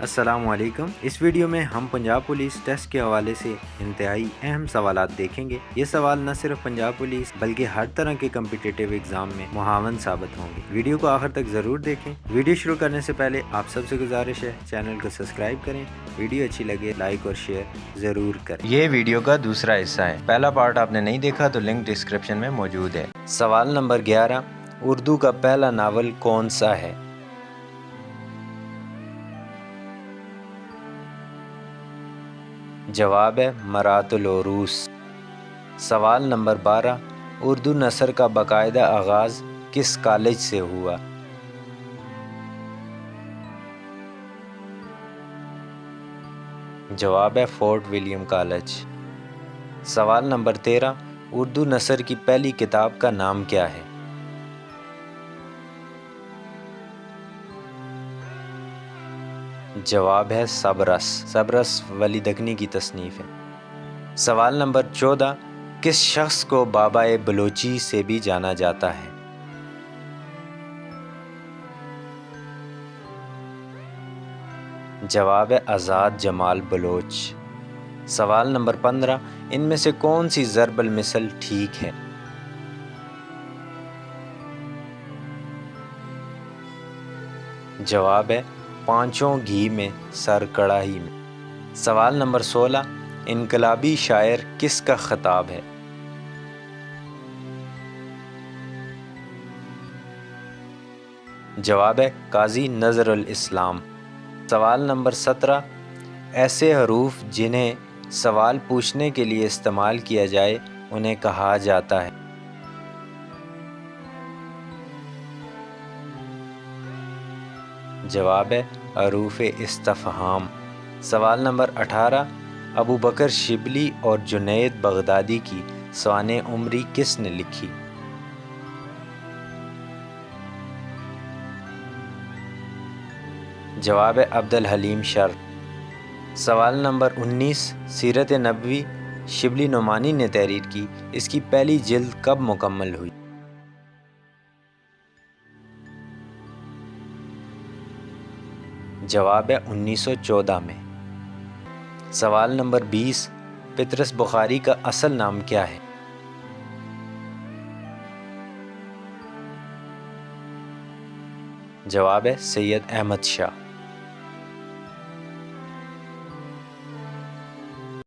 السلام علیکم۔ اس ویڈیو میں ہم پنجاب پولیس ٹیسٹ کے حوالے سے انتہائی اہم سوالات دیکھیں گے۔ یہ سوال نہ صرف پنجاب پولیس بلکہ ہر طرح کے کمپیٹیٹیو ایگزام میں معاون ثابت ہوں گے۔ ویڈیو کو آخر تک ضرور دیکھیں۔ ویڈیو شروع کرنے سے پہلے آپ سب سے گزارش ہے چینل کو سبسکرائب کریں، ویڈیو اچھی لگے لائک اور شیئر ضرور کریں۔ یہ ویڈیو کا دوسرا حصہ ہے، پہلا پارٹ آپ نے نہیں دیکھا تو لنک ڈسکرپشن میں موجود ہے۔ سوال نمبر 11، اردو کا پہلا ناول کون سا ہے؟ جواب ہے مرات العروس۔ سوال نمبر 12، اردو نثر کا باقاعدہ آغاز کس کالج سے ہوا؟ جواب ہے فورٹ ولیم کالج۔ سوال نمبر 13، اردو نثر کی پہلی کتاب کا نام کیا ہے؟ جواب ہے سبرس۔ سبرس ولی دکنی کی تصنیف ہے۔ سوال نمبر 14، کس شخص کو بابا بلوچی سے بھی جانا جاتا ہے؟ جواب ہے آزاد جمال بلوچ۔ سوال نمبر 15، ان میں سے کون سی ضرب المثل ٹھیک ہے؟ جواب ہے پانچوں گھی میں سر کڑاہی میں۔ سوال نمبر 16، انقلابی شاعر کس کا خطاب ہے؟ جواب ہے قاضی نظر الاسلام۔ سوال نمبر 17، ایسے حروف جنہیں سوال پوچھنے کے لیے استعمال کیا جائے انہیں کہا جاتا ہے؟ جواب ہے حروف استفہام۔ سوال نمبر 18، ابو بکر شبلی اور جنید بغدادی کی سوانح عمری کس نے لکھی؟ جواب ہے عبد الحلیم شر۔ سوال نمبر 19، سیرت نبوی شبلی نعمانی نے تحریر کی، اس کی پہلی جلد کب مکمل ہوئی؟ جواب ہے 1914 میں۔ سوال نمبر 20، پطرس بخاری کا اصل نام کیا ہے؟ جواب ہے سید احمد شاہ۔